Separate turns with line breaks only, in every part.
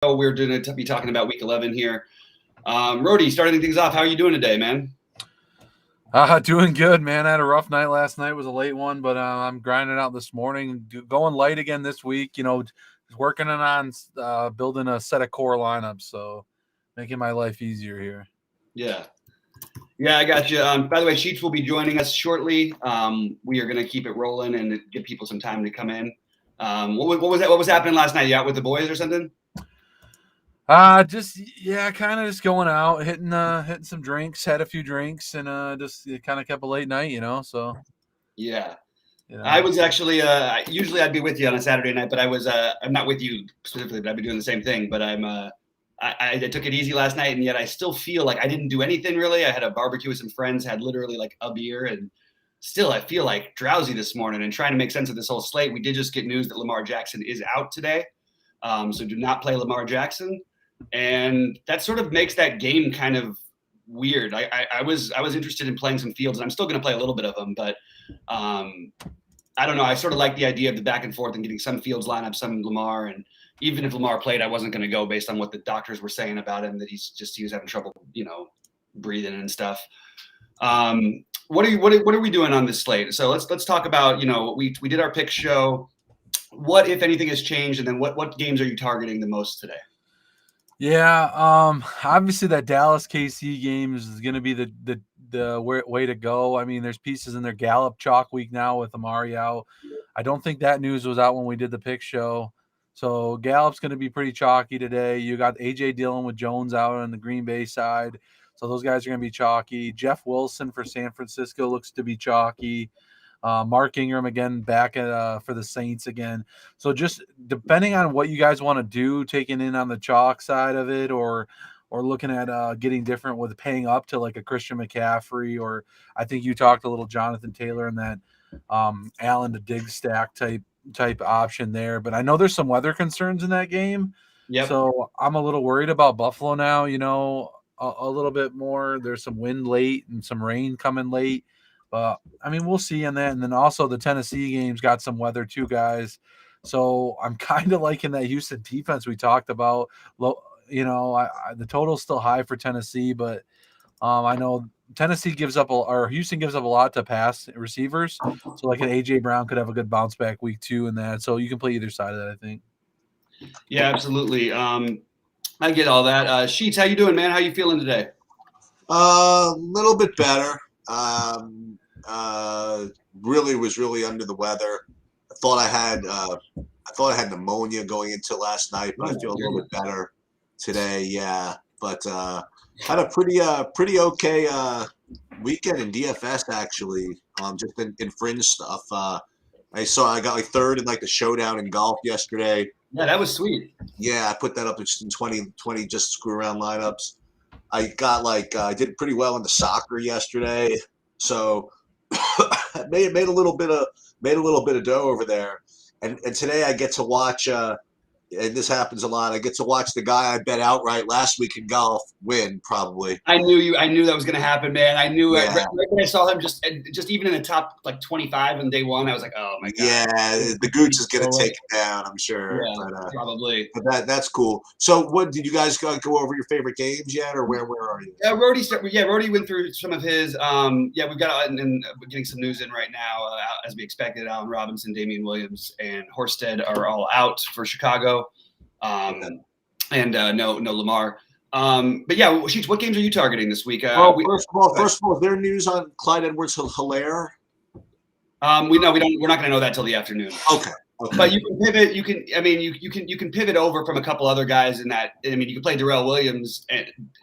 We're going to be talking about Week 11 here. Rody, starting things off, how are you doing today, man?
Doing good, man. I had a rough night last night. It was a late one, but I'm grinding out this morning, going light again this week. Working on building a set of core lineups, so making my life easier here.
Yeah. Yeah, I got you. By the way, Sheets will be joining us shortly. We are going to keep it rolling and give people some time to come in. What was that? What was happening last night? You out with the boys or something?
Kind of just going out, hitting some drinks, had a few drinks, and just kind of kept a late night, So
yeah, I was actually usually I'd be with you on a Saturday night, but I'm not with you specifically, but I've been doing the same thing. But I took it easy last night, and yet I still feel like I didn't do anything really. I had a barbecue with some friends, had literally like a beer, and still I feel like drowsy this morning and trying to make sense of this whole slate. We did just get news that Lamar Jackson is out today, so do not play Lamar Jackson. And that sort of makes that game kind of weird. I was interested in playing some Fields, and I'm still going to play a little bit of them, but I don't know. I sort of like the idea of the back and forth and getting some Fields lineup, some Lamar, and even if Lamar played, I wasn't going to go based on what the doctors were saying about him, that he was having trouble, breathing and stuff. What are we doing on this slate? So let's talk about, we did our pick show. What, if anything, has changed, and then what games are you targeting the most today?
Yeah, obviously that Dallas KC game is going to be the way to go. I mean, there's pieces in their Gallup chalk week now with Amari out. I don't think that news was out when we did the pick show. So Gallup's going to be pretty chalky today. You got A.J. Dillon with Jones out on the Green Bay side. So those guys are going to be chalky. Jeff Wilson for San Francisco looks to be chalky. Mark Ingram again back for the Saints again. So just depending on what you guys want to do, taking in on the chalk side of it, or looking at getting different with paying up to like a Christian McCaffrey, or I think you talked a little Jonathan Taylor in that Allen to dig stack type option there. But I know there's some weather concerns in that game.
Yep.
So I'm a little worried about Buffalo now, a little bit more. There's some wind late and some rain coming late. But, I mean, we'll see on that. And then also the Tennessee game's got some weather too, guys. So I'm kind of liking that Houston defense we talked about. The total's still high for Tennessee, but I know Houston gives up a lot to pass receivers. So like an A.J. Brown could have a good bounce back week 2 in that. So you can play either side of that, I think.
Yeah, absolutely. I get all that. Sheets, how you doing, man? How you feeling today?
A little bit better. Really was really under the weather. I thought I had pneumonia going into last night, but I feel a little bit better today. Yeah, but had a pretty okay weekend in DFS actually. Just in fringe stuff. I got like third in like the showdown in golf yesterday.
Yeah, that was sweet.
Yeah, I put that up in 20 just screw around lineups. I got I did pretty well in the soccer yesterday, so made a little bit of dough over there. And today I get to watch. And this happens a lot. I get to watch the guy I bet outright last week in golf win. Probably.
I knew that was going to happen, man. I knew it. Right when I saw him, just even in the top 25 on day one, I was like, oh my god.
Yeah, the Gooch is going to take it down, I'm sure.
Yeah, but, probably.
But that's cool. So, what did you guys go over your favorite games yet, or where are you?
Rody went through some of his. We've got and we're getting some news in right now, as we expected. Allen Robinson, Damian Williams, and Horsted are all out for Chicago. No Lamar. But yeah, Sheets, what games are you targeting this week?
First of all, is there news on Clyde Edwards-Helaire?
We're not going to know that till the afternoon.
Okay.
But you can pivot. You can pivot over from a couple other guys in that. I mean, you can play Darrell Williams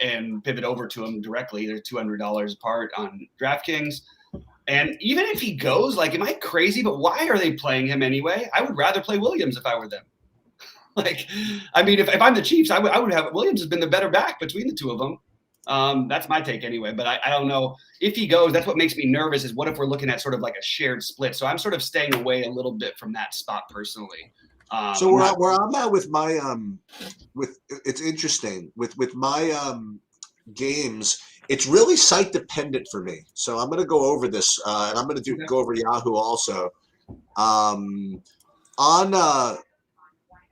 and pivot over to him directly. They're $200 apart on DraftKings. And even if he goes, am I crazy? But why are they playing him anyway? I would rather play Williams if I were them. If I'm the Chiefs, I would have Williams has been the better back between the two of them. That's my take anyway. But I don't know if he goes. That's what makes me nervous. Is what if we're looking at sort of like a shared split? So I'm sort of staying away a little bit from that spot personally.
So where I'm at with my it's interesting with my games. It's really site dependent for me. So I'm going to go over this, and I'm going to go over Yahoo also.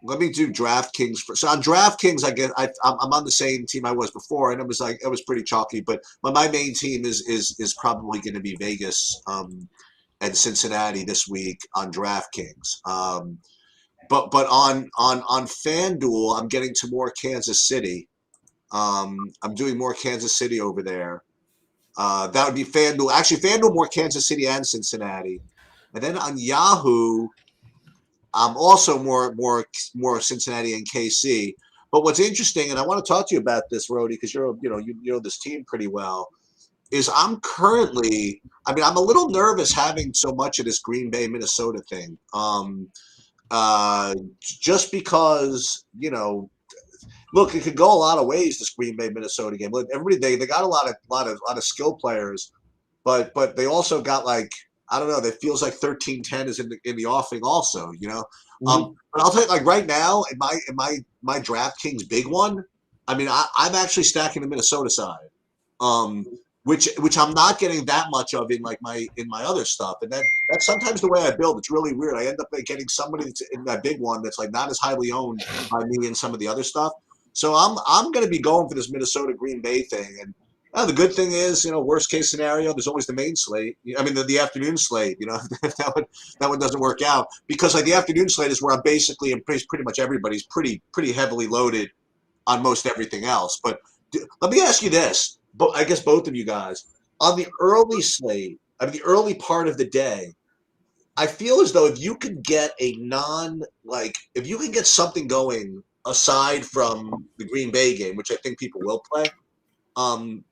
let me do DraftKings first. So on DraftKings, I guess I'm on the same team I was before, and it was pretty chalky. But my main team is probably going to be Vegas and Cincinnati this week on DraftKings. But on FanDuel, I'm getting to more Kansas City. I'm doing more Kansas City over there. That would be FanDuel. Actually, FanDuel more Kansas City and Cincinnati. And then on Yahoo, I'm also more Cincinnati and KC. But what's interesting, and I want to talk to you about this, Rody, because you know this team pretty well, is I'm a little nervous having so much of this Green Bay Minnesota thing. Just because, look, it could go a lot of ways, this Green Bay Minnesota game. Look, everybody they got a lot of skill players, but they also got I don't know. That feels like 13-10 is in the offing also,
Mm-hmm.
But I'll tell you, right now in my DraftKings big one, I'm actually stacking the Minnesota side, which I'm not getting that much of in my other stuff, and that's sometimes the way I build. It's really weird. I end up getting somebody that's in that big one that's not as highly owned by me in some of the other stuff. So I'm going to be going for this Minnesota Green Bay thing, and the good thing is, worst case scenario, there's always the main slate. The afternoon slate. That one doesn't work out because the afternoon slate is where I'm basically and pretty much everybody's pretty heavily loaded on most everything else. But let me ask you this, but I guess both of you guys on the early slate, the early part of the day, I feel as though if you could get if you can get something going aside from the Green Bay game, which I think people will play.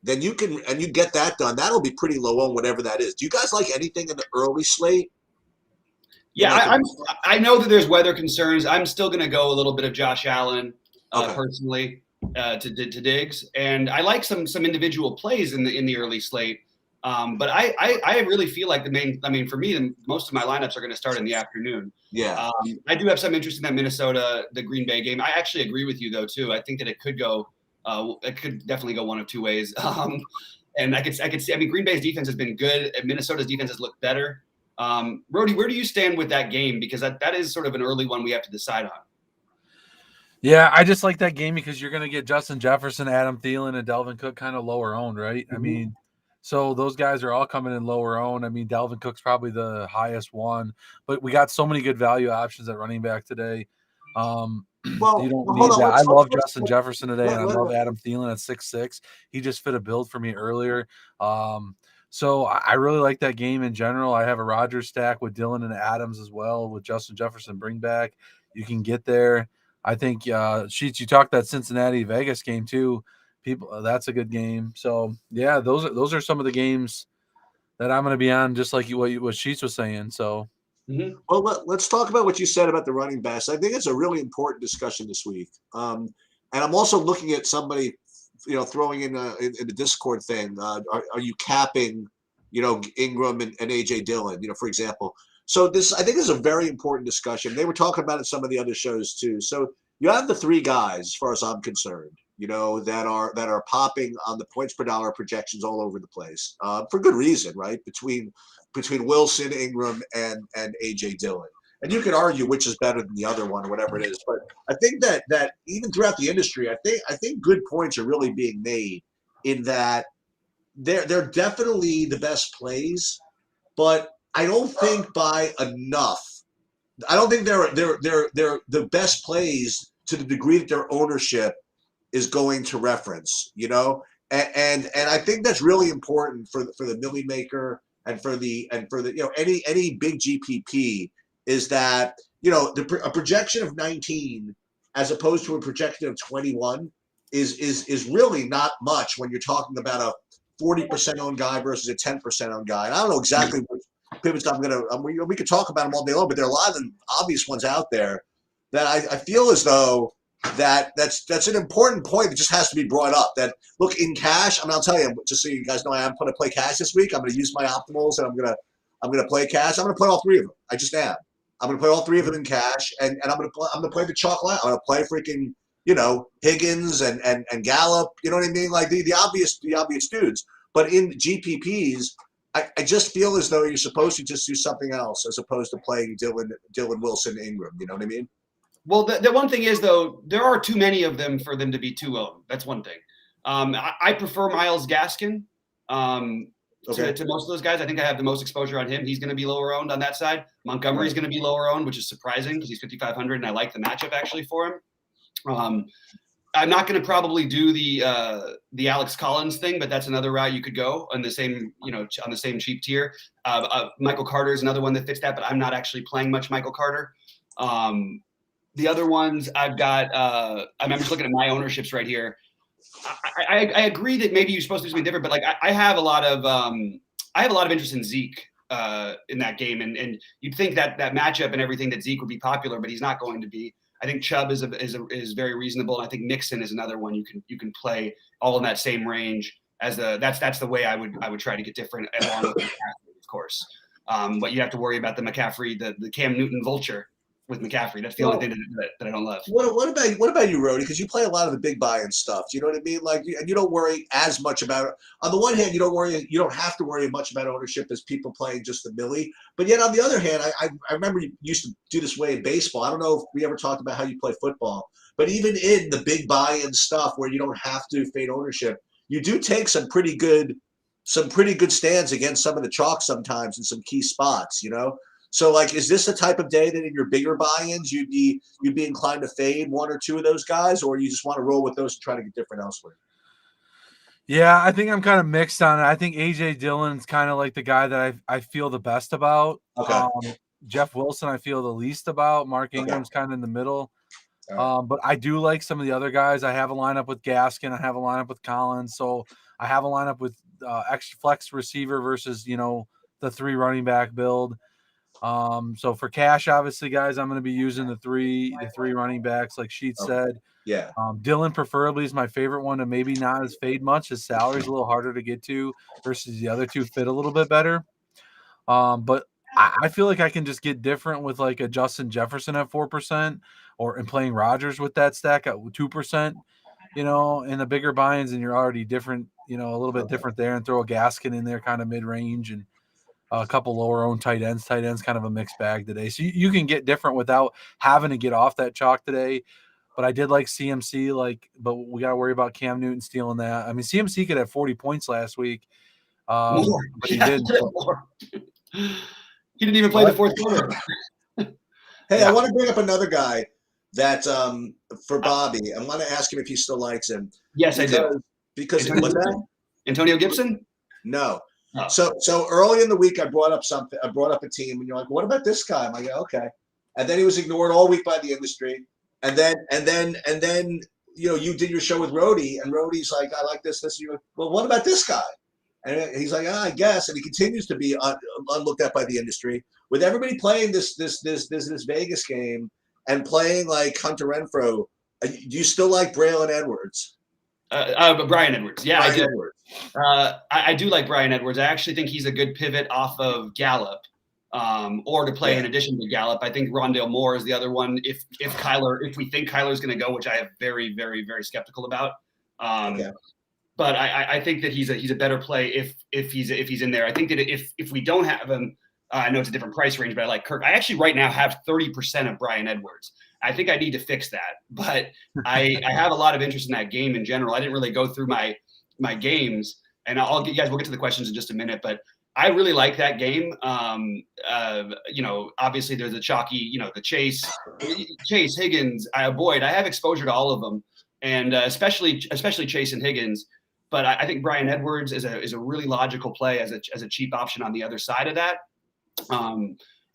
Then you get that done. That'll be pretty low on whatever that is. Do you guys like anything in the early slate?
Yeah, I know that there's weather concerns. I'm still going to go a little bit of Josh Allen personally to Diggs, and I like some individual plays in the early slate. But I really feel like for me, most of my lineups are going to start in the afternoon.
Yeah.
I do have some interest in that the Green Bay game. I actually agree with you though too. I think that it could go. It could definitely go one of two ways. And I could see. Green Bay's defense has been good. And Minnesota's defense has looked better. Rody, where do you stand with that game? Because that is sort of an early one we have to decide on.
Yeah, I just like that game because you're going to get Justin Jefferson, Adam Thielen, and Dalvin Cook kind of lower owned, right?
Mm-hmm.
So those guys are all coming in lower owned. Dalvin Cook's probably the highest one, but we got so many good value options at running back today. You don't need that. I love Justin Jefferson today, and I love Adam Thielen at 6'6". He just fit a build for me earlier. So I really like that game in general. I have a Rodgers stack with Dylan and Adams as well with Justin Jefferson bring back. You can get there. I think Sheets, you talked that Cincinnati Vegas game too. That's a good game. So yeah, those are some of the games that I'm going to be on, just like what Sheets was saying. So.
Mm-hmm. Well, let's talk about what you said about the running backs. I think it's a really important discussion this week. And I'm also looking at somebody, throwing in the Discord thing. Are you capping, Ingram and AJ Dillon, for example? So I think this is a very important discussion. They were talking about it in some of the other shows too. So you have the three guys, as far as I'm concerned, that are popping on the points per dollar projections all over the place for good reason, right? Between Wilson, Ingram, and AJ Dillon. And you could argue which is better than the other one or whatever it is. But I think that even throughout the industry, I think good points are really being made in that they're definitely the best plays, but I don't think by enough. I don't think they're the best plays to the degree that their ownership is going to reference, and I think that's really important for the Millie Maker and for the any big GPP is that a projection of 19 as opposed to a projection of 21 is really not much when you're talking about a 40% owned guy versus a 10% owned guy. And I don't know exactly what pivots we could talk about them all day long, but there are a lot of obvious ones out there that I feel as though that's an important point that just has to be brought up. That look, in cash, I'll tell you, just so you guys know, I am going to play cash this week. I'm going to use my optimals and I'm going to play cash. I'm going to play all three of them. I just am. I'm going to play all three of them in cash, and I'm going to play the chocolate. I'm going to play freaking Higgins and Gallup. You know what I mean? Like the obvious dudes. But in GPPs, I just feel as though you're supposed to just do something else as opposed to playing Dylan Wilson, Ingram. You know what I mean?
Well, the one thing is, though, there are too many of them for them to be too owned. That's one thing. I prefer Myles Gaskin to most of those guys. I think I have the most exposure on him. He's going to be lower owned on that side. Montgomery's going to be lower owned, which is surprising because he's 5,500, and I like the matchup actually for him. I'm not going to probably do the Alex Collins thing, but that's another route you could go on the same, on the same cheap tier. Michael Carter is another one that fits that, but I'm not actually playing much Michael Carter. The other ones I've got, I'm just looking at my ownerships right here. I agree that maybe you're supposed to do something different, but like I have a lot of interest in Zeke in that game, and you'd think that matchup and everything that Zeke would be popular, but he's not going to be. I think Chubb is very reasonable, and I think Mixon is another one you can play all in that same range as that's the way I would try to get different along with McCaffrey, of course. But you have to worry about the McCaffrey, the Cam Newton vulture with McCaffrey. That's the only thing that I don't love.
What about you, Rody? Because you play a lot of the big buy-in stuff. You know what I mean? Like, and you don't worry as much about it. On the one hand, you don't have to worry much about ownership as people playing just the millie. But yet, on the other hand, I remember you used to do this way in baseball. I don't know if we ever talked about how you play football, but even in the big buy-in stuff where you don't have to fade ownership, you do take some pretty good stands against some of the chalk sometimes in some key spots. So, like, is this the type of day that in your bigger buy-ins you'd be inclined to fade one or two of those guys, or you just want to roll with those and try to get different elsewhere?
Yeah, I think I'm kind of mixed on it. I think A.J. Dillon's kind of like the guy that I feel the best about.
Okay.
Jeff Wilson I feel the least about. Mark Ingram's kind of in the middle. But I do like some of the other guys. I have a lineup with Gaskin. I have a lineup with Collins. So I have a lineup with extra flex receiver versus, the 3 running back build. So for cash, obviously, guys, I'm going to be using the three running backs, like Sheets said.
Yeah.
Dillon preferably is my favorite one, and maybe not as fade much. His salary's a little harder to get to versus the other two fit a little bit better. But I feel like I can just get different with like a Justin Jefferson at 4%, and playing Rodgers with that stack at 2%. In the bigger buy-ins, and you're already different, a little bit different there, and throw a Gaskin in there, kind of mid-range, and a couple lower owned tight ends. Tight ends kind of a mixed bag today. So you can get different without having to get off that chalk today. But I did like CMC, but we got to worry about Cam Newton stealing that. I mean, CMC could have 40 points last week. But he didn't.
He didn't even play the fourth quarter.
Hey, I want to bring up another guy that for Bobby. I want to ask him if he still likes him.
Yes, I do.
Because
Antonio Gibson?
No. Oh. So early in the week, I brought up something. I brought up a team, and you're like, "What about this guy?" I'm like, "Okay." And then he was ignored all week by the industry. And then you did your show with Rody, and Rody's like, "I like this." You're like, "Well, what about this guy?" And he's like, "I guess." And he continues to be unlooked at by the industry. With everybody playing this Vegas game and playing like Hunter Renfrow, do you still like Braylon Edwards?
Bryan Edwards. Yeah,
Bryan
I do.
Edwards.
I do like Bryan Edwards. I actually think he's a good pivot off of Gallup, or to play in addition to Gallup. I think Rondale Moore is the other one. If we think Kyler's going to go, which I am very, very, very skeptical about. But I think that he's a better play if he's in there. I think that if we don't have him, I know it's a different price range, but I like Kirk. I actually right now have 30% of Bryan Edwards. I think I need to fix that, but I have a lot of interest in that game in general. I didn't really go through my games, and we'll get to the questions in just a minute, but I really like that game. Obviously there's a chalky, the Chase, Higgins, Boyd. I have exposure to all of them, and especially Chase and Higgins. But I think Bryan Edwards is a really logical play as a cheap option on the other side of that.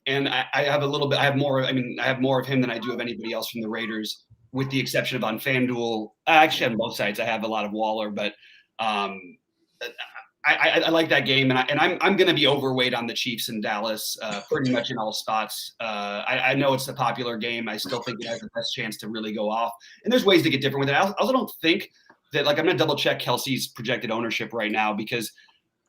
And I have I have more of him than I do of anybody else from the Raiders, with the exception of on FanDuel. Actually, on both sides, I have a lot of Waller, but I like that game, and I'm going to be overweight on the Chiefs in Dallas, pretty much in all spots. I know it's a popular game. I still think it has the best chance to really go off, and there's ways to get different with it. I also don't think that, I'm going to double check Kelsey's projected ownership right now, because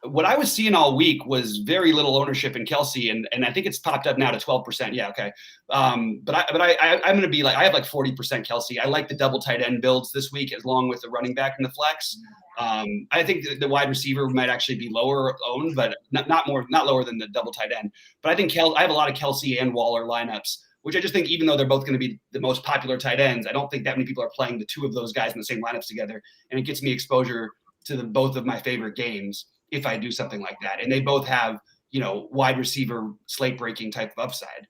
what I was seeing all week was very little ownership in Kelsey, and I think it's popped up now to 12%. Yeah, okay. I'm going to be I have 40% Kelsey. I like the double tight end builds this week, along with the running back and the flex. I think the wide receiver might actually be lower owned, but not lower than the double tight end. But I think I have a lot of Kelsey and Waller lineups. which I just think even though they're both going to be the most popular tight ends, I don't think that many people are playing the two of those guys in the same lineups together. And it gets me exposure to both of my favorite games if I do something like that. And they both have, wide receiver slate breaking type of upside.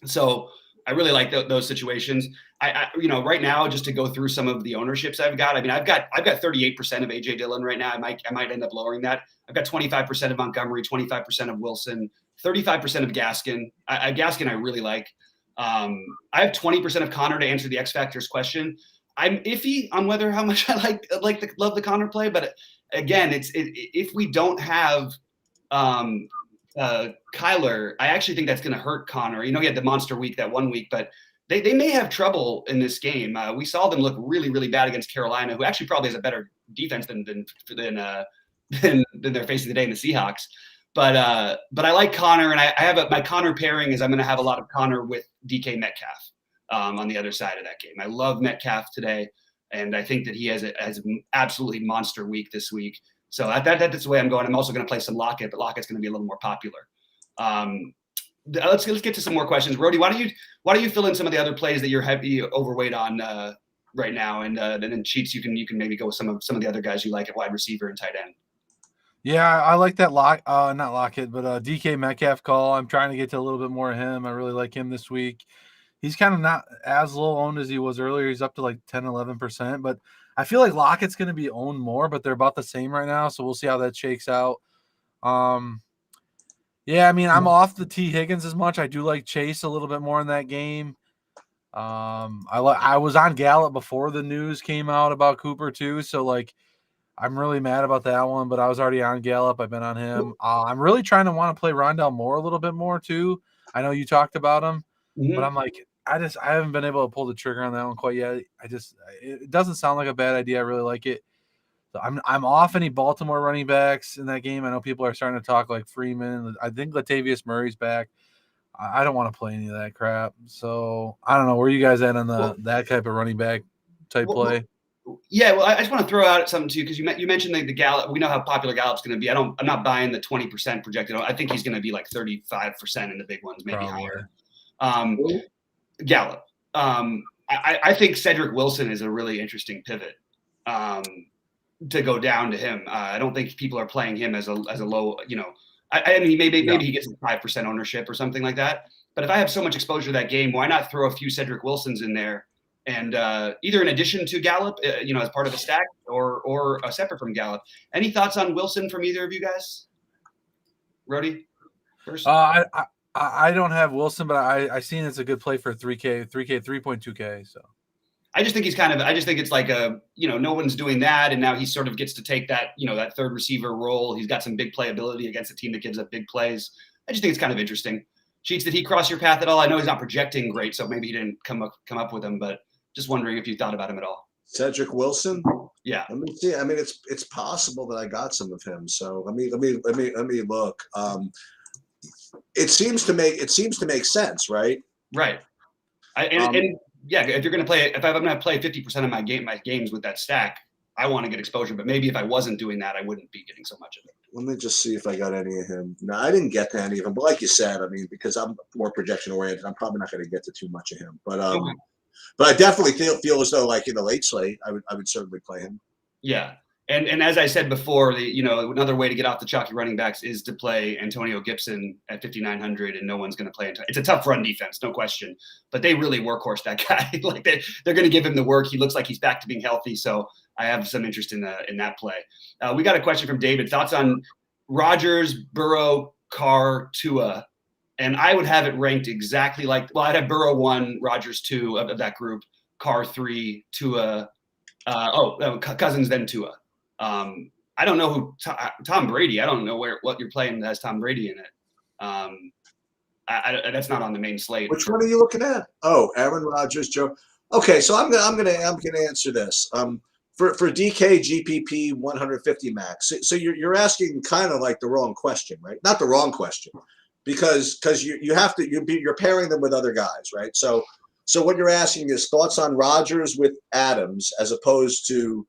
So I really like those situations. I right now, just to go through some of the ownerships I've got. I mean, I've got 38% of AJ Dillon right now. I might end up lowering that. I've got 25% of Montgomery, 25% of Wilson, 35% of Gaskin. Gaskin I really like. I have 20% of Connor to answer the X Factors question. I'm iffy on how much I love the Connor play, but again, if we don't have Kyler, I actually think that's going to hurt Connor. He had the monster week that 1 week, but they may have trouble in this game. We saw them look really, really bad against Carolina, who actually probably has a better defense than they're facing today in the Seahawks. But I like Connor, and I have my Connor pairing is I'm going to have a lot of Connor with DK Metcalf on the other side of that game. I love Metcalf today, and I think that he has an absolutely monster week this week. So that's the way I'm going. I'm also going to play some Lockett, but Lockett's going to be a little more popular. Let's get to some more questions. Rody, why don't you fill in some of the other plays that you're heavy overweight on right now, and then Cheats, you can maybe go with some of the other guys you like at wide receiver and tight end.
Yeah, I like that not Lockett, but DK Metcalf call. I'm trying to get to a little bit more of him. I really like him this week. He's kind of not as low owned as he was earlier. He's up to like 10, 11%, but I feel like Lockett's going to be owned more, but they're about the same right now. So we'll see how that shakes out. Yeah, I mean, I'm off the T Higgins as much. I do like Chase a little bit more in that game. I was on Gallup before the news came out about Cooper too. So like, I'm really mad about that one, but I was already on Gallup. I've been on him. I'm really trying to want to play Rondale Moore a little bit more too. I know you talked about him, but I'm like, I haven't been able to pull the trigger on that one quite yet. It doesn't sound like a bad idea. I really like it. So I'm off any Baltimore running backs in that game. I know people are starting to talk like Freeman. I think Latavius Murray's back. I don't want to play any of that crap. So I don't know where you guys at on that type of running back type play.
Yeah, well, I just want to throw out something too, because you mentioned the Gallup. We know how popular Gallup's going to be. I'm not buying the 20% projected. I think he's going to be like 35% in the big ones, maybe higher. Gallup. I think Cedric Wilson is a really interesting pivot to go down to him. I don't think people are playing him as a low. I mean, maybe he gets 5% ownership or something like that. But if I have so much exposure to that game, why not throw a few Cedric Wilsons in there? And either in addition to Gallup, as part of a stack, or separate from Gallup. Any thoughts on Wilson from either of you guys? Rody, first.
I don't have Wilson, but I seen it's a good play for 3.2K. So
I just think it's like no one's doing that, and now he sort of gets to take that that third receiver role. He's got some big playability against a team that gives up big plays. I just think it's kind of interesting. Cheats, did he cross your path at all? I know he's not projecting great, so maybe he didn't come up with him, but just wondering if you thought about him at all.
Cedric Wilson?
Yeah.
Let me see. I mean, it's possible that I got some of him. So let me look. It seems to make sense, right?
Right. And yeah, if I'm going to play 50% of my games with that stack, I want to get exposure. But maybe if I wasn't doing that, I wouldn't be getting so much of it.
Let me just see if I got any of him. No, I didn't get to any of them. But like you said, I mean, because I'm more projection oriented, I'm probably not going to get to too much of him. But okay. But I definitely feel as though, like in the late slate, I would certainly play him.
Yeah, and as I said before, another way to get off the chalky running backs is to play Antonio Gibson at 5,900, and no one's going to play. It's a tough run defense, no question, but they really workhorse that guy. Like they're going to give him the work. He looks like he's back to being healthy, so I have some interest in that play. We got a question from David. Thoughts on Rodgers, Burrow, Carr, Tua? And I would have it ranked exactly I'd have Burrow 1, Rodgers 2 of that group, Carr 3, Tua, Cousins, then Tua. I don't know who Tom Brady. I don't know what you're playing that has Tom Brady in it. That's not on the main slate.
Which one are you looking at? Oh, Aaron Rodgers, Joe. Okay, so I'm gonna answer this. For DK GPP 150 max. So you're asking kind of like the wrong question, right? Not the wrong question. Because you're pairing them with other guys, right? So what you're asking is thoughts on Rodgers with Adams as opposed to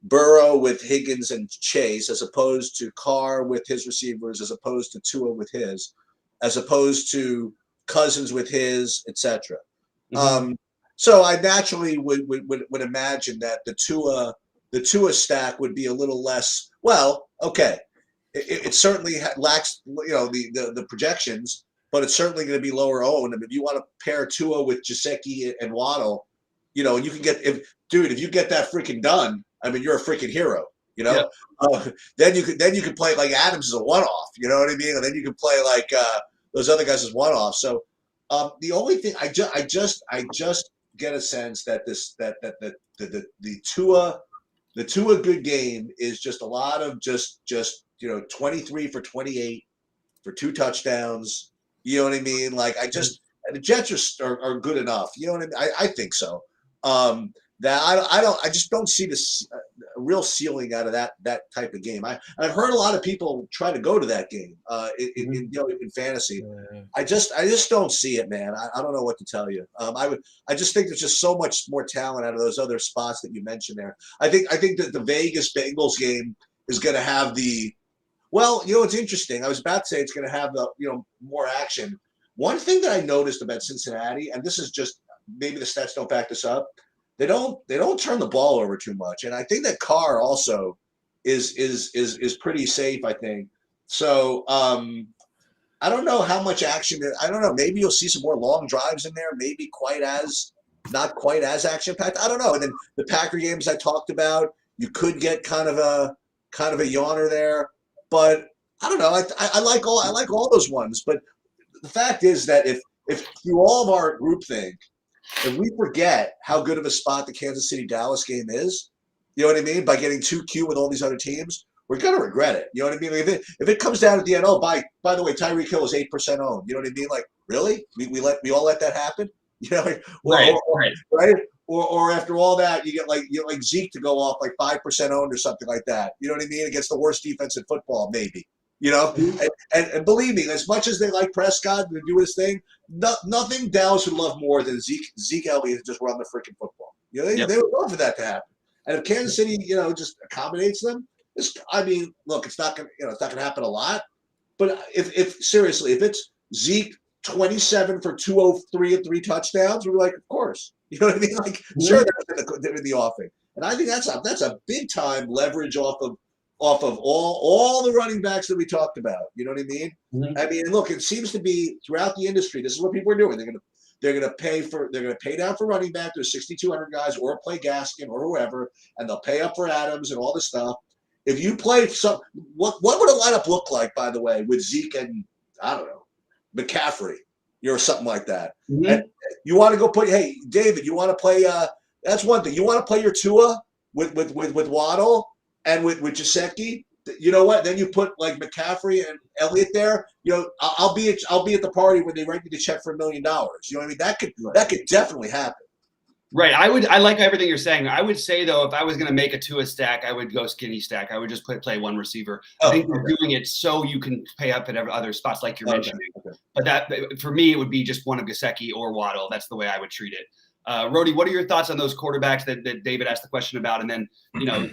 Burrow with Higgins and Chase, as opposed to Carr with his receivers, as opposed to Tua with his, as opposed to Cousins with his, etc. So I naturally would imagine that the Tua stack would be a little less. Well, okay, it certainly lacks the projections, but it's certainly going to be lower owned. I mean, if you want to pair Tua with Gesicki and Waddle, and you can get if you get that freaking done, I mean, you're a freaking hero. Then you could play like Adams as a one-off. You know what I mean? And then you can play like those other guys as one-off. So the only thing I just get a sense that the Tua good game is just a lot of just 23 for 28 for 2 touchdowns. You know what I mean? Like the Jets are good enough. You know what I mean? I think so. That I just don't see this real ceiling out of that type of game. I've heard a lot of people try to go to that game in fantasy. I just don't see it, man. I don't know what to tell you. I just think there's just so much more talent out of those other spots that you mentioned there. I think that the Vegas Bengals game is going to have it's interesting. I was about to say it's going to have more action. One thing that I noticed about Cincinnati, and this is just maybe the stats don't back this up. They don't turn the ball over too much, and I think that Carr also is pretty safe. I think so. I don't know how much action. I don't know. Maybe you'll see some more long drives in there. Maybe not quite as action packed. I don't know. And then the Packer games I talked about, you could get kind of a yawner there, but I don't know. I like all those ones. But the fact is that if through all of our groupthink, if we forget how good of a spot the Kansas City-Dallas game is, you know what I mean, by getting 2Q with all these other teams, we're going to regret it. You know what I mean? Like if it comes down at the end, by the way, Tyreek Hill is 8% owned. You know what I mean? Like, really? We all let that happen? You know, right? Or after all that, you get like Zeke to go off like 5% owned or something like that. You know what I mean? Against the worst defense in football, maybe. And believe me, as much as they like Prescott to do his thing, nothing Dallas would love more than Zeke Elliott to just run the freaking football. They would love for that to happen. And if Kansas City, just accommodates them, look, it's not gonna happen a lot. But if seriously, if it's Zeke 27 for 203 and 3 touchdowns, we're like, of course. You know what I mean? Like, sure, they're in the offing, and I think that's a big time leverage off of all the running backs that we talked about. You know what I mean? Mm-hmm. I mean, look, it seems to be throughout the industry. This is what people are doing. They're gonna pay down for running back. There's 6,200 guys, or play Gaskin or whoever, and they'll pay up for Adams and all this stuff. If you play what would a lineup look like, by the way, with Zeke and I don't know, McCaffrey, or something like that? Mm-hmm. And you want to go hey, David, you want to play? That's one thing. You want to play your Tua with Waddle and with Gesicki. You know what? Then you put like McCaffrey and Elliott there. I'll be at the party when they write me the check for $1 million. You know what I mean? That could definitely happen.
Right. I like everything you're saying. I would say though, if I was going to make a Tua stack, I would go skinny stack. I would just play one receiver. I think you're doing it so you can pay up at other spots like you're mentioning. Okay. But that for me, it would be just one of Gesicki or Waddle. That's the way I would treat it. Rody, what are your thoughts on those quarterbacks that David asked the question about? And then,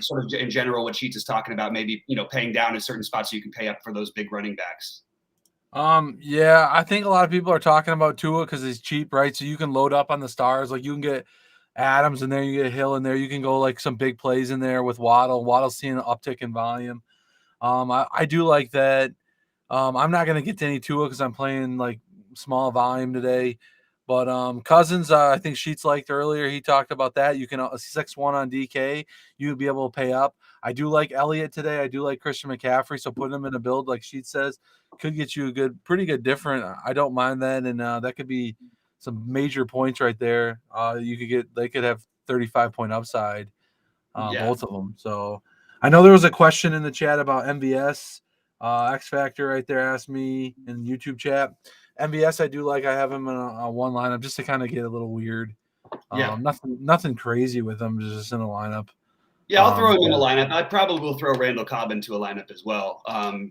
sort of in general, what Sheets is talking about, maybe, paying down in certain spots so you can pay up for those big running backs.
Yeah, I think a lot of people are talking about Tua because he's cheap, right? So you can load up on the stars. Like you can get Adams in there, you get Hill in there. You can go like some big plays in there with Waddle. Waddle's seeing an uptick in volume. I do like that. I'm not going to get to any Tua because I'm playing like small volume today. But Cousins, I think Sheets liked earlier. He talked about that. You can 6-1 on DK. You'd be able to pay up. I do like Elliott today. I do like Christian McCaffrey. So putting him in a build like Sheets says could get you a pretty good different. I don't mind that, and that could be some major points right there. They could have 35-point upside, both of them. So I know there was a question in the chat about MVS. X Factor right there asked me in the YouTube chat. MVS, I do like. I have him in a one lineup just to kind of get a little weird. Nothing crazy with him, just in a lineup.
Yeah, I'll throw him in a lineup. I probably will throw Randall Cobb into a lineup as well,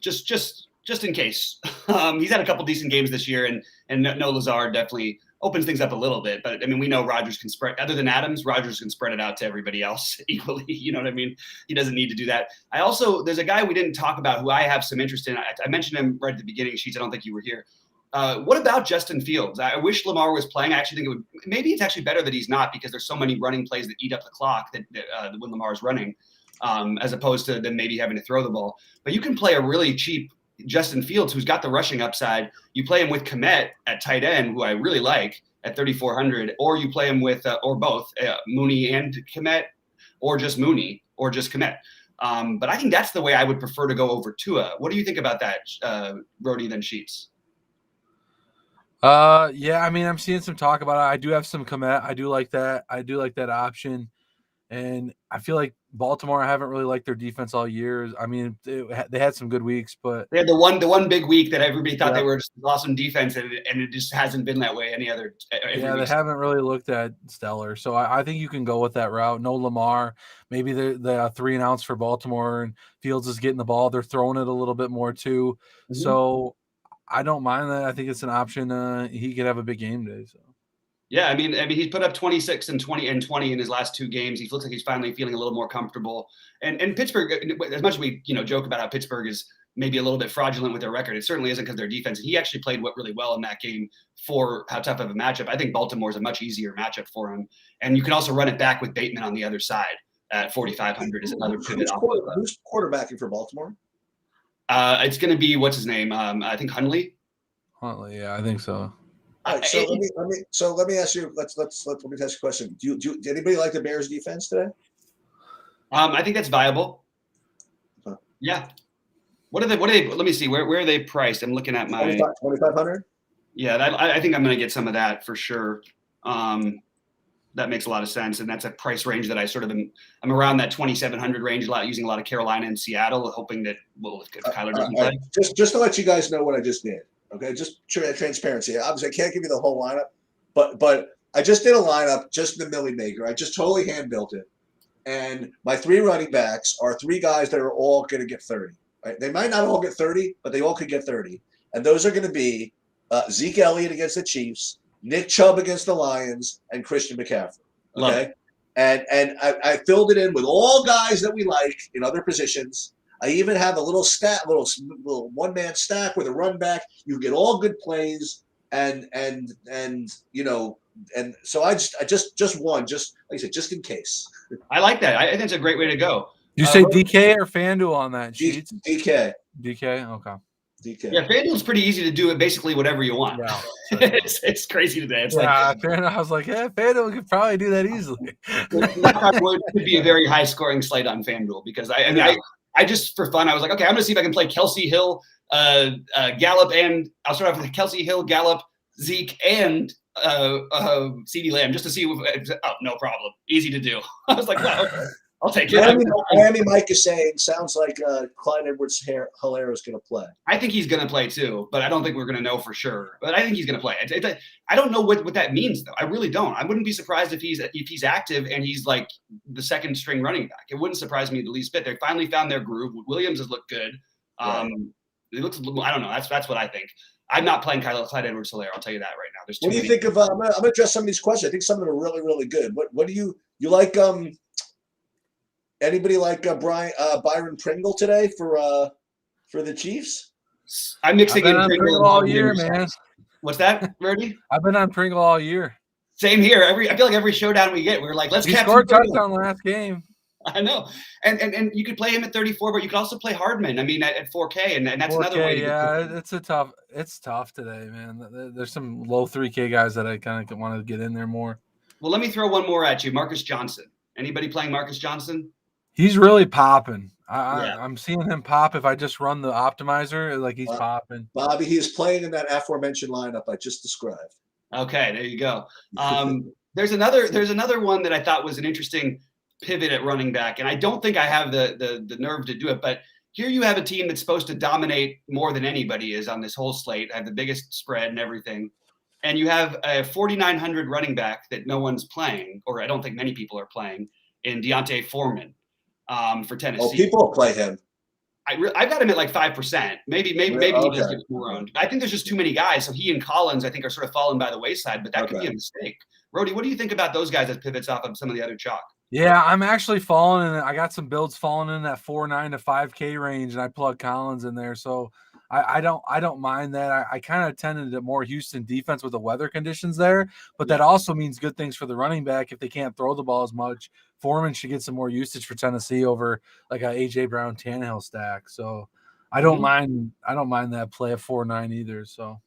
just in case. He's had a couple decent games this year, and no Lazard definitely opens things up a little bit. But I mean, we know Rodgers can spread. Other than Adams, Rodgers can spread it out to everybody else equally. You know what I mean? He doesn't need to do that. There's a guy we didn't talk about who I have some interest in. I mentioned him right at the beginning, Sheets. I don't think you were here. What about Justin Fields? I wish Lamar was playing. I actually think maybe it's actually better that he's not, because there's so many running plays that eat up the clock that when Lamar's running, as opposed to then maybe having to throw the ball. But you can play a really cheap Justin Fields, who's got the rushing upside. You play him with Kmet at tight end, who I really like at 3,400, or you play him with, or both, Mooney and Kmet, or just Mooney, or just Kmet. But I think that's the way I would prefer to go over Tua. What do you think about that, Brody, then Sheets?
Yeah, I mean, I'm seeing some talk about it. I do have some Kmet. I do like that. I do like that option. And I feel like Baltimore, I haven't really liked their defense all year. I mean, they had some good weeks, but
they had the one big week that everybody thought they were just awesome defense, and it just hasn't been that way any other.
Yeah, they haven't really looked at stellar. So I think you can go with that route. No Lamar. Maybe the 3-and-outs for Baltimore, and Fields is getting the ball. They're throwing it a little bit more too. Mm-hmm. So I don't mind that. I think it's an option. He could have a big game day. So.
Yeah, I mean, he's put up 26 and 20 in his last 2 games. He looks like he's finally feeling a little more comfortable. And Pittsburgh, as much as we joke about how Pittsburgh is maybe a little bit fraudulent with their record, it certainly isn't because their defense. He actually played really well in that game for how tough of a matchup. I think Baltimore is a much easier matchup for him. And you can also run it back with Bateman on the other side at 4,500 is another pivot.
Who's quarterbacking for Baltimore?
It's going to be what's his name? I think Huntley.
Huntley, yeah, I think so.
All right, so let me ask you. Let me ask you a question. Do anybody like the Bears defense today?
I think that's viable.
Huh.
Yeah. What are they? Let me see. Where are they priced? I'm looking at my
2,500.
Yeah, I think I'm going to get some of that for sure. That makes a lot of sense, and that's a price range that I sort of I'm around that 2,700 range a lot, using a lot of Carolina and Seattle, hoping that if Kyler doesn't play.
Just to let you guys know what I just did. Okay, just transparency. Obviously, I can't give you the whole lineup, but I just did a lineup just in the Millie Maker. I just totally hand built it, and my 3 running backs are 3 guys that are all going to get 30. Right? They might not all get 30, but they all could get 30, and those are going to be Zeke Elliott against the Chiefs, Nick Chubb against the Lions, and Christian McCaffrey. Okay, and I filled it in with all guys that we like in other positions. I even have a little one-man stack with a run back. You get all good plays, and so I just won, just like I said, just in case.
I like that. I think it's a great way to go.
You say DK or FanDuel on that sheet?
DK.
DK, okay.
DK.
Yeah, FanDuel's pretty easy to do it basically whatever you want. Yeah. it's crazy today. It's
FanDuel, I was like, FanDuel could probably do that easily.
It could be a very high scoring slate on FanDuel, because I just, for fun, I was like, okay, I'm going to see if I can play Kelsey Hill, Gallup, and I'll start off with Kelsey Hill, Gallup, Zeke, and CeeDee Lamb, just to see no problem. Easy to do. I was like, wow, okay. I'll take it.
Miami Mike is saying, sounds like Clyde Edwards-Helaire is going to play.
I think he's going to play too, but I don't think we're going to know for sure. But I think he's going to play. I don't know what that means, though. I really don't. I wouldn't be surprised if he's active and he's like the second string running back. It wouldn't surprise me the least bit. They finally found their groove. Williams has looked good. It looks. I don't know. That's what I think. I'm not playing Clyde Edwards-Helaire. I'll tell you that right now.
What do you think of? I'm going to address some of these questions. I think some of them are really, really good. What do you like? Anybody like Byron Pringle today for the Chiefs?
I'm mixing in Pringle
all year, man.
What's that, Verdi?
I've been on Pringle all year.
Same here. I feel like every showdown we get, we're like, let's catch.
He scored a touchdown last game.
I know, and you could play him at 34, but you could also play Hardman. I mean, at 4K, and that's 4K, another way.
Yeah, it's tough today, man. There's some low 3K guys that I kind of want to get in there more.
Well, let me throw one more at you, Marcus Johnson. Anybody playing Marcus Johnson?
He's really popping. I'm seeing him pop. If I just run the optimizer, like he's popping.
Bobby, he is playing in that aforementioned lineup I just described.
Okay, there you go. There's another one that I thought was an interesting pivot at running back, and I don't think I have the nerve to do it. But here you have a team that's supposed to dominate more than anybody is on this whole slate. I have the biggest spread and everything, and you have a 4,900 running back that no one's playing, or I don't think many people are playing, in Deontay Foreman. For Tennessee.
Oh, people play him.
I've got him at like 5%. Maybe he just gets more owned. I think there's just too many guys. So he and Collins, I think, are sort of falling by the wayside, but that could be a mistake. Rody, what do you think about those guys as pivots off of some of the other chalk?
Yeah, I'm actually falling in. I got some builds falling in that 4.9 to 5K range, and I plug Collins in there. So I don't mind that. I kind of tended to more Houston defense with the weather conditions there, but that also means good things for the running back if they can't throw the ball as much. Foreman should get some more usage for Tennessee over like a AJ Brown Tannehill stack. So I don't mind that play at 4-9 either. So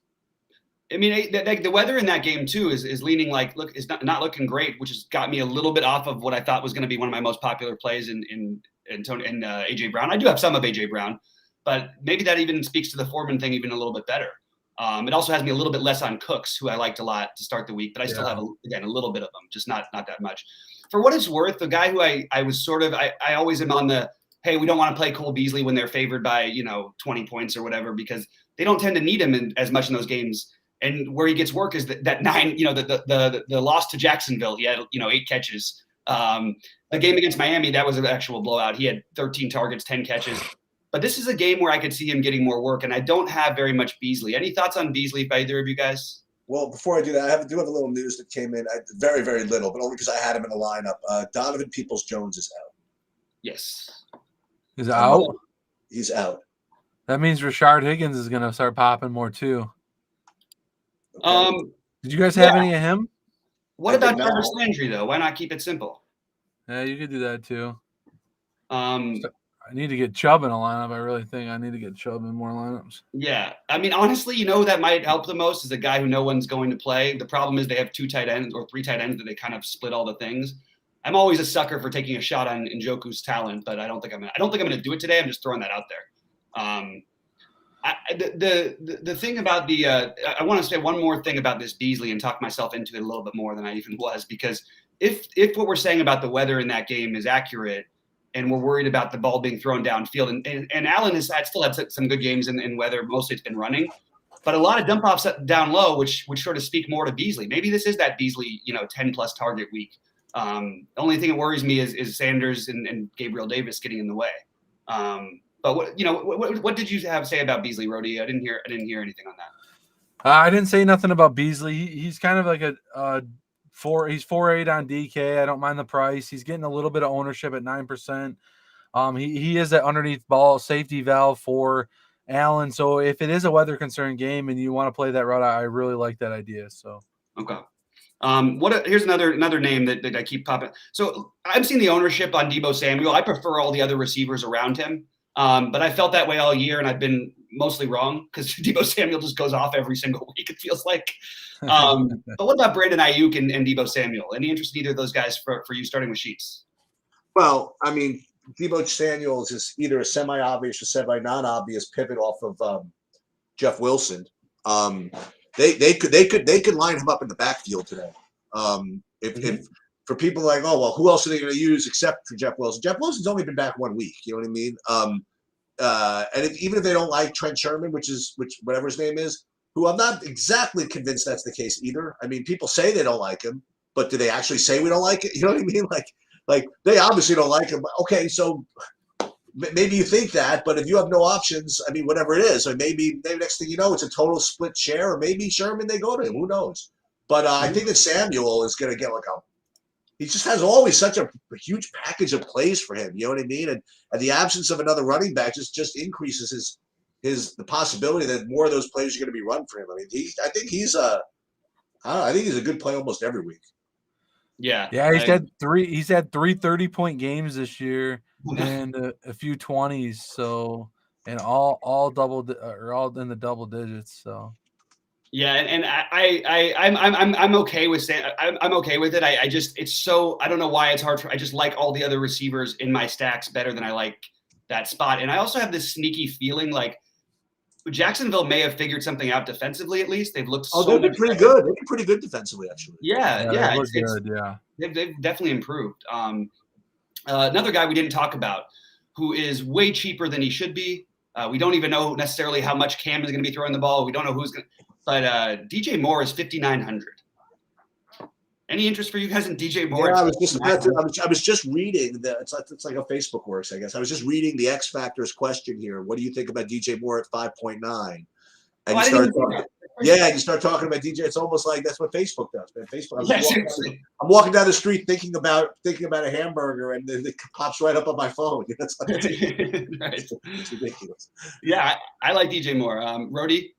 I mean, the weather in that game too is leaning like is not looking great, which has got me a little bit off of what I thought was going to be one of my most popular plays in AJ Brown. I do have some of AJ Brown, but maybe that even speaks to the Foreman thing even a little bit better. It also has me a little bit less on Cooks, who I liked a lot to start the week, but I still have a little bit of them, just not that much. For what it's worth, the guy who I was sort of I always am on the hey, we don't want to play Cole Beasley when they're favored by 20 points or whatever, because they don't tend to need him as much in those games. And where he gets work is that 9, the loss to Jacksonville, he had 8 catches. The game against Miami, that was an actual blowout. He had 13 targets, 10 catches. But this is a game where I could see him getting more work, and I don't have very much Beasley. Any thoughts on Beasley by either of you guys?
Well, before I do that, I do have a little news that came in. Very, very little, but only because I had him in the lineup. Donovan Peoples-Jones is out.
Yes.
Is out?
He's out.
That means Rashard Higgins is going to start popping more too.
Okay.
Did you guys have any of him?
What about Jarvis Landry, though? Why not keep it simple?
Yeah, you could do that too.
I
need to get Chubb in a lineup. I really think I need to get Chubb in more lineups.
Yeah. I mean, honestly, that might help the most is a guy who no one's going to play. The problem is they have 2 tight ends or 3 tight ends that they kind of split all the things. I'm always a sucker for taking a shot on Njoku's talent, but I don't think I'm going to do it today. I'm just throwing that out there. The thing about I want to say one more thing about this Beasley and talk myself into it a little bit more than I even was, because if what we're saying about the weather in that game is accurate and we're worried about the ball being thrown downfield, and Allen has still had some good games in weather, mostly it's been running, but a lot of dump offs down low, which sort of speak more to Beasley. Maybe this is that Beasley 10 plus target week. The only thing that worries me is Sanders and Gabriel Davis getting in the way. But what did you have to say about Beasley, Rhodey? I didn't hear anything on that.
I didn't say nothing about Beasley. He's kind of like he's 4.8 on DK. I don't mind the price. He's getting a little bit of ownership at 9%. He is that underneath ball safety valve for Allen. So if it is a weather concern game and you want to play that route, I really like that idea. So
okay. Here's another name that I keep popping. So I'm seeing the ownership on Deebo Samuel. I prefer all the other receivers around him. But I felt that way all year, and I've been mostly wrong because Deebo Samuel just goes off every single week, it feels like. But what about Brandon Ayuk and Deebo Samuel? Any interest in either of those guys for you starting with Sheets?
Well, I mean, Deebo Samuel is either a semi-obvious or semi-non-obvious pivot off of Jeff Wilson. They could line him up in the backfield today. If for people like, oh, well, who else are they going to use except for Jeff Wilson? Jeff Wilson's only been back 1 week. You know what I mean? And even if they don't like Trent Sherman, which whatever his name is, who I'm not exactly convinced that's the case either. I mean, people say they don't like him, but do they actually say we don't like it? You know what I mean? Like they obviously don't like him. Okay, so maybe you think that, but if you have no options, I mean, whatever it is, or maybe next thing you know, it's a total split share, or maybe Sherman, they go to him. Who knows? But I think that Samuel is going to get he just has always such a huge package of plays for him. You know what I mean? And the absence of another running back just increases the possibility that more of those plays are going to be run for him. I mean, I think he's a good play almost every week.
Yeah.
Yeah, he's had 3 30-point games this year and a few 20s. So, and all in the double digits. So.
Yeah, and I'm okay with I'm okay with it. I just I don't know why it's hard I just like all the other receivers in my stacks better than I like that spot. And I also have this sneaky feeling like Jacksonville may have figured something out defensively. At least they've looked.
They've been pretty good. They've been pretty good defensively, actually.
Yeah.
Good, yeah.
They've definitely improved. Another guy we didn't talk about, who is way cheaper than he should be. We don't even know necessarily how much Cam is going to be throwing the ball. We don't know who's going to. But DJ Moore is 5,900. Any interest for you guys in DJ Moore?
Yeah, I was just reading it's like how Facebook works, I guess. I was just reading the X Factors question here. What do you think about DJ Moore at 5.9? And Yeah, you start talking about DJ. It's almost like that's what Facebook does, man. Facebook.
Seriously.
I'm walking down the street thinking about a hamburger, and then it pops right up on my phone. It's, like,
Right.
it's ridiculous.
Yeah, I like DJ Moore. Rody?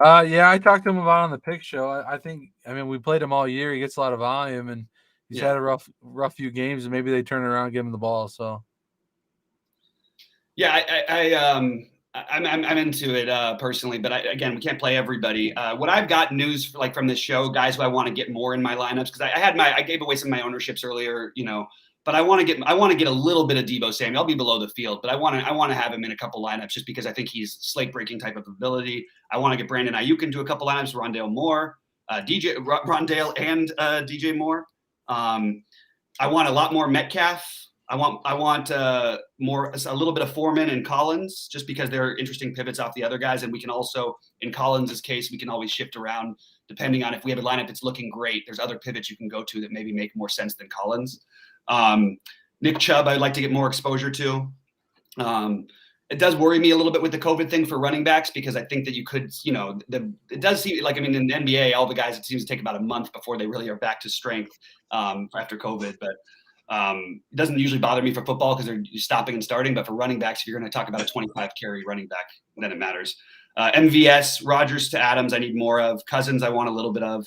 Yeah, I talked to him about on the pick show. I think, I mean, we played him all year. He gets a lot of volume, and he's had a rough few games, and maybe they turn it around and give him the ball. So,
yeah, I'm into it personally, but again, we can't play everybody. What I've got news from this show, guys, who I want to get more in my lineups, because I gave away some of my ownerships earlier, but I want to get a little bit of Deebo Samuel. I'll be below the field, but I want to have him in a couple lineups just because I think he's slate breaking type of ability. I want to get Brandon Ayuk into a couple lineups, Rondale Moore, Rondale and DJ Moore. I want a lot more Metcalf. I want a little bit of Foreman and Collins, just because they're interesting pivots off the other guys, and we can also, in Collins' case, we can always shift around depending on if we have a lineup that's looking great. There's other pivots you can go to that maybe make more sense than Collins. Nick Chubb, I'd like to get more exposure to. It does worry me a little bit with the COVID thing for running backs, because I think that you could, it does seem like, in the NBA, all the guys, it seems to take about a month before they really are back to strength after COVID. But it doesn't usually bother me for football because they're stopping and starting. But for running backs, if you're going to talk about a 25 carry running back, then it matters. MVS, Rodgers to Adams, I need more of. Cousins, I want a little bit of.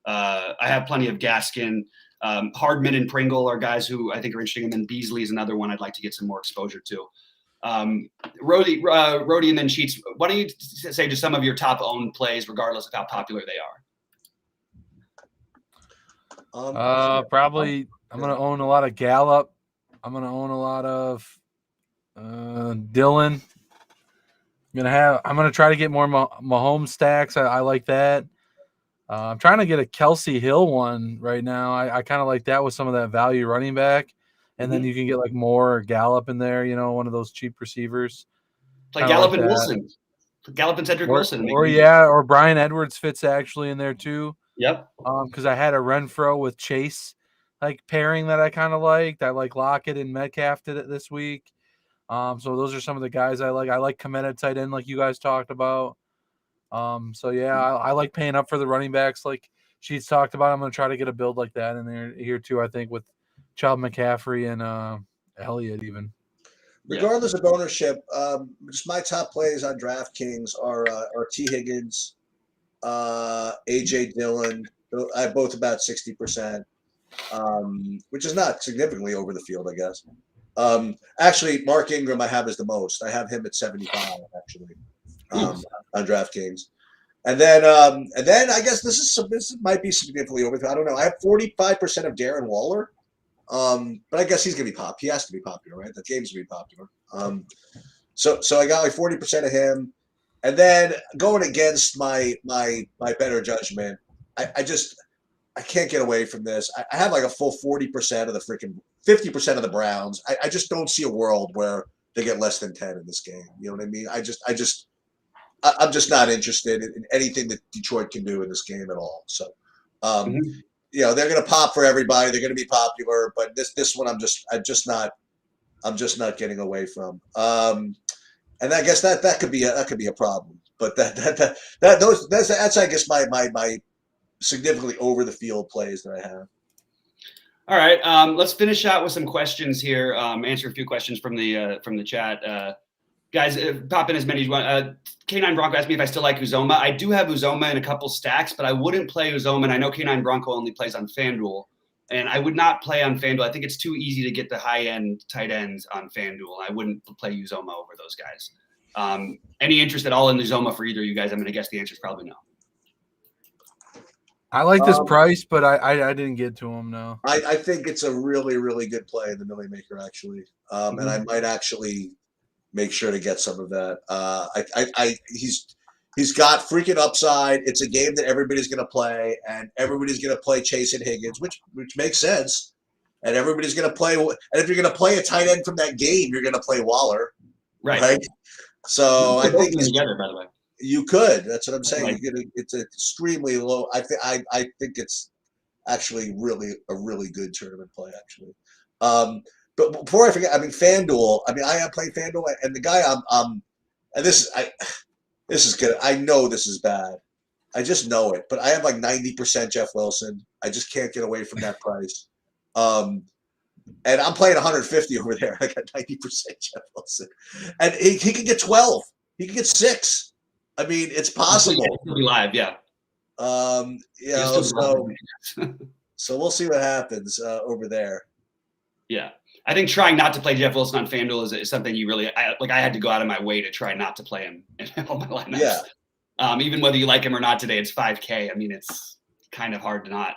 I have plenty of Gaskin. Hardman and Pringle are guys who I think are interesting. And then Beasley is another one I'd like to get some more exposure to. Rody and then Sheets, why don't you say just some of your top owned plays, regardless of how popular they
are? Probably I'm going to own a lot of Gallup. I'm going to own a lot of Dylan. I'm going to try to get more Mahomes stacks. I like that. I'm trying to get a Kelsey Hill one right now. I kind of like that with some of that value running back. And then you can get more Gallup in there, one of those cheap receivers.
Like Gallup and Wilson. Gallup and Cedric Wilson.
Or Brian Edwards fits actually in there too.
Yep.
Because I had a Renfro with Chase pairing that I kind of liked. I like Lockett and Metcalf did it this week. So those are some of the guys I like. I like Kamara tight end like you guys talked about. So yeah, I like paying up for the running backs like Sheets talked about. I'm going to try to get a build like that in there here too, I think, with Chubb, McCaffrey, and Elliott even.
Regardless of ownership, just my top plays on DraftKings are T. Higgins, A.J. Dillon. I have both about 60%, which is not significantly over the field, I guess. Actually, Mark Ingram I have as the most. I have him at 75, actually, on DraftKings. And then I guess this might be significantly over. I don't know. I have 45% of Darren Waller. But I guess he's gonna be he has to be popular, right? The game's gonna be popular. So I got 40% of him, and then going against my better judgment, I can't get away from this. I have a full 40% of the freaking 50% of the Browns. I just don't see a world where they get less than 10 in this game. You know what I mean? I'm just not interested in anything that Detroit can do in this game at all. So. They're going to pop for everybody. They're going to be popular, but this one I'm just not getting away from. And I guess that could be a problem. But that's I guess my significantly over the field plays that I have.
All right, let's finish out with some questions here. Answer a few questions from the chat. Guys, pop in as many as you want. K9 Bronco asked me if I still like Uzoma. I do have Uzoma in a couple stacks, but I wouldn't play Uzoma. And I know K9 Bronco only plays on FanDuel, and I would not play on FanDuel. I think it's too easy to get the high-end tight ends on FanDuel. I wouldn't play Uzoma over those guys. Any interest at all in Uzoma for either of you guys? I'm going to guess the answer is probably no.
I like this price, but I didn't get to him, no.
I think it's a really, really good play in the Millie Maker, actually. And I might actually make sure to get some of that. He's got freaking upside. It's a game that everybody's going to play, and everybody's going to play Chase and Higgins, which makes sense. And everybody's going to play. And if you're going to play a tight end from that game, you're going to play Waller, right? So I think
together, by the way.
You could. That's what I'm saying.
Right.
It's extremely low. I think it's actually a really good tournament play, actually. But before I forget, FanDuel. I am playing FanDuel, and the guy and this is good. I know this is bad, I just know it. But I have like 90% Jeff Wilson. I just can't get away from that price. And I'm playing 150 over there. I got 90% Jeff Wilson, and he can get 12. He can get 6. I mean, it's possible.
He'll be live, yeah.
You know, so we'll see what happens over there.
Yeah. I think trying not to play Jeff Wilson on FanDuel is something you really I had to go out of my way to try not to play him in all my lineups.
Yeah.
Even whether you like him or not today, it's 5K. I mean, it's kind of hard to not.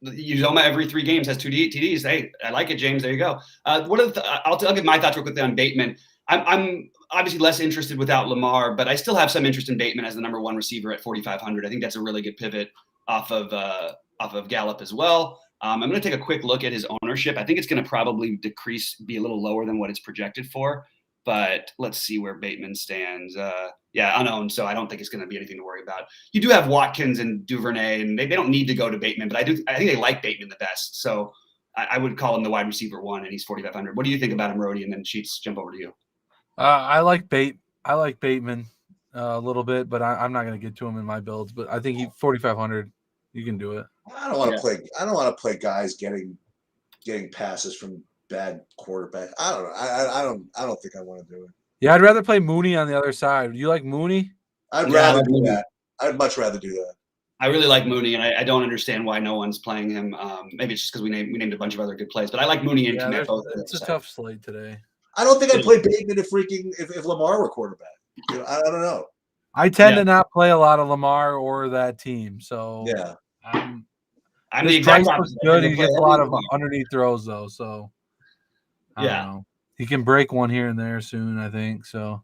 Uzoma every 3 games has 2 TDs. Hey, I like it, James. There you go. I'll give my thoughts real quickly on Bateman. I'm obviously less interested without Lamar, but I still have some interest in Bateman as the number 1 receiver at 4,500. I think that's a really good pivot off of Gallup as well. I'm going to take a quick look at his ownership. I think it's going to probably be a little lower than what it's projected for, but let's see where Bateman stands. Unowned, so I don't think it's going to be anything to worry about. You do have Watkins and Duvernay, and they don't need to go to Bateman, but I think they like Bateman the best. So I would call him the wide receiver 1, and he's 4,500. What do you think about him, Rody? And then Sheets, jump over to you.
I like Bateman a little bit, but I'm not going to get to him in my builds. But I think 4,500, you can do it.
I don't want to play. I don't want to play guys getting passes from bad quarterbacks. I don't know. I don't think I want to do it.
Yeah, I'd rather play Mooney on the other side. Do you like Mooney?
I'd rather do that. I'd much rather do that.
I really like Mooney, and I don't understand why no one's playing him. Maybe it's just because we named a bunch of other good plays, but I like Mooney and Kmet both.
It's a tough slate today.
I don't think I'd play Bateman if Lamar were quarterback. You know, I don't know.
I tend to not play a lot of Lamar or that team, so
yeah.
I'm the exact opposite.
Good. He gets a lot of underneath throws though, so I don't know. He can break one here and there soon, I think. So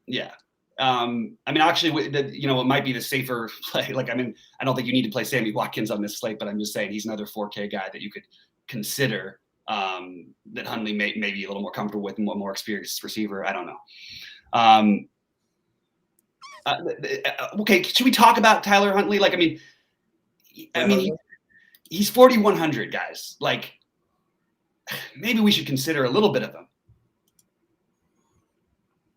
yeah. I mean, actually, it might be the safer play. Like, I mean, I don't think you need to play Sammy Watkins on this slate, but I'm just saying he's another 4K guy that you could consider. That Hundley may be a little more comfortable with and one more experienced receiver. I don't know. Okay, should we talk about Tyler Huntley? Like, I mean, he's 4,100, guys. Like, maybe we should consider a little bit of him.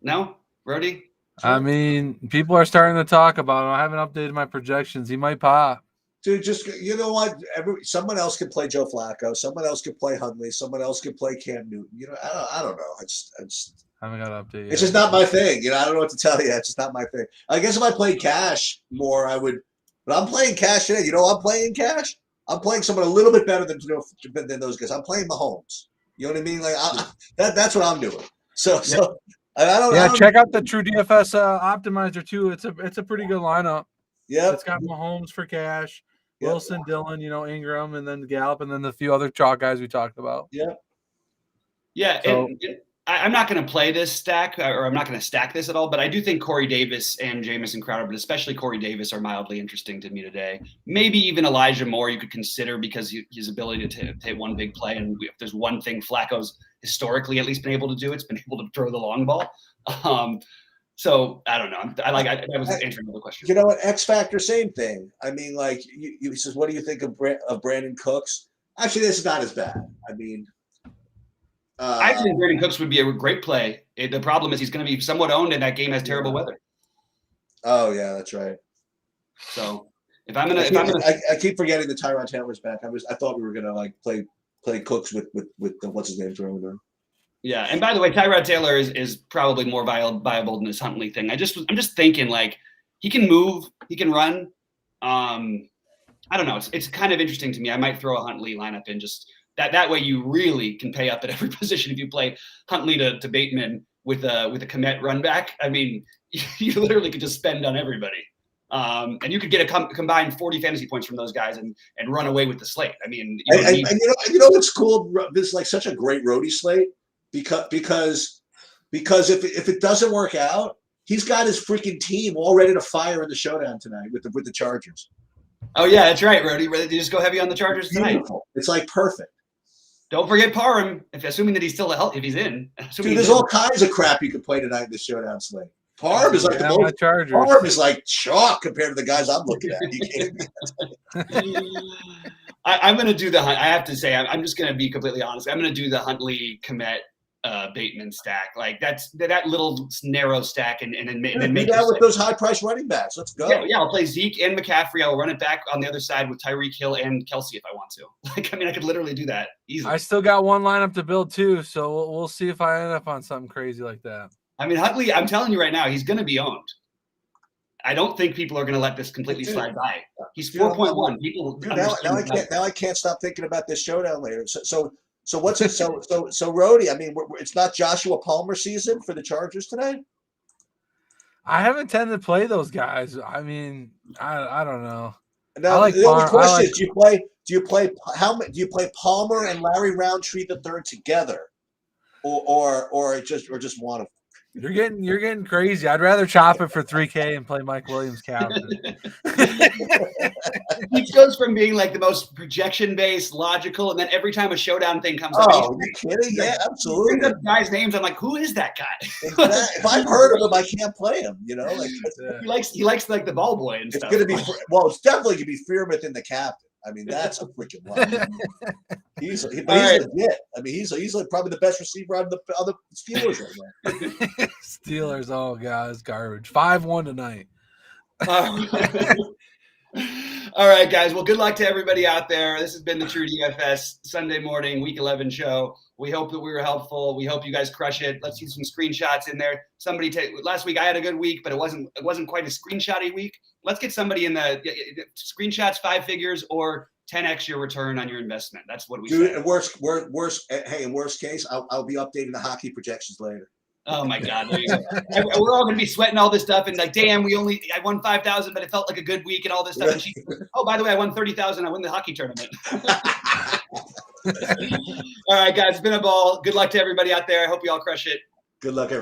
No, Brody?
I mean, people are starting to talk about him. I haven't updated my projections. He might pop.
Dude, just, you know what? Someone else could play Joe Flacco. Someone else could play Hundley. Someone else could play Cam Newton. You know, I don't know. I just
haven't got to update.
It's just not my thing. You know, I don't know what to tell you. It's just not my thing. I guess if I played cash more, I would. But I'm playing cash today. You know, I'm playing cash. I'm playing someone a little bit better than those guys. I'm playing Mahomes. You know what I mean? Like that's what I'm doing. So I don't.
Yeah, check out the True DFS optimizer too. It's a pretty good lineup.
Yeah,
it's got Mahomes for cash, Wilson, Dillon, Ingram, and then Gallup, and then the few other chalk guys we talked about.
Yeah. So, I'm not going to play this stack, or I'm not going to stack this at all, but I do think Corey Davis and Jamison Crowder, but especially Corey Davis, are mildly interesting to me today. Maybe even Elijah Moore you could consider because his ability to take one big play. And if there's one thing Flacco's historically at least been able to do, it's been able to throw the long ball. So I don't know. I was answering another question.
You know what? X Factor, same thing. I mean, like you says, what do you think of Brandon Cooks? Actually, this is not as bad. I mean,
I think Brandon Cooks would be a great play. The problem is he's going to be somewhat owned, and that game has terrible weather.
Oh yeah, that's right.
So I
keep forgetting that Tyrod Taylor's back. I thought we were gonna like play Cooks with the, what's his name throwing there.
Yeah, and by the way, Tyrod Taylor is probably more viable than this Huntley thing. I'm just thinking like he can move, he can run. I don't know. It's kind of interesting to me. I might throw a Huntley lineup in just. That way you really can pay up at every position if you play Huntley to Bateman with a Kmet run back. I mean, you literally could just spend on everybody. And you could get a combined 40 fantasy points from those guys and run away with the slate. I mean,
you know what's cool? This is like such a great roadie slate because if it doesn't work out, he's got his freaking team all ready to fire in the showdown tonight with the Chargers.
Oh yeah, that's right, Rody. Ready to just go heavy on the Chargers tonight?
Beautiful. It's like perfect.
Don't forget Parham, assuming that he's still healthy, if he's in.
Dude, there's all kinds of crap you can play tonight in the showdown slate. Parham is like the most. Parham is like chalk compared to the guys I'm looking at. You kidding me?
I'm going to do the hunt. I have to say, I'm just going to be completely honest. I'm going to do the Huntley Kmet Bateman stack. Like that little narrow stack, and then
Do
make
that with those high price running backs. Let's go.
Yeah, I'll play Zeke and McCaffrey. I'll run it back on the other side with Tyreek Hill and Kelsey if I want to. Like, I mean, I could literally do that easily.
I still got one lineup to build too, so we'll see if I end up on something crazy like that.
I mean, Huntley, I'm telling you right now, he's going to be owned. I don't think people are going to let this completely slide by. He's 4.1. People.
Now I can't stop thinking about this showdown later. So what's it? So Rhodey, I mean, it's not Joshua Palmer season for the Chargers today.
I haven't tended to play those guys. I mean, I don't know.
Now the only question is, do you play Palmer and Larry Roundtree III together, or just one of them?
You're getting crazy. I'd rather chop it for 3K and play Mike Williams captain.
He goes from being like the most projection-based, logical, and then every time a showdown thing comes up,
are you kidding? Yeah, absolutely.
Brings up guys' names. I'm like, who is that guy?
Exactly. If I've heard of him, I can't play him. You know, like
he likes like the ball boy and stuff.
It's definitely gonna be Freiermuth in the captain. I mean, that's a freaking line. He's legit. I mean, he's like probably the best receiver on the Steelers right now.
Steelers, oh god, it's garbage. 5-1 tonight.
All right, guys. Well, good luck to everybody out there. This has been the True DFS Sunday morning, Week 11 show. We hope that we were helpful. We hope you guys crush it. Let's see some screenshots in there. Last week I had a good week, but it wasn't quite a screenshotty week. Let's get somebody in the screenshots, 5 figures, or 10x your return on your investment. That's what we
do. In worst case, I'll be updating the hockey projections later.
Oh my God! There you go. We're all going to be sweating all this stuff and like, damn, I won 5,000, but it felt like a good week and all this stuff. And oh, by the way, I won 30,000. I won the hockey tournament. All right, guys, it's been a ball. Good luck to everybody out there. I hope you all crush it.
Good luck, everybody.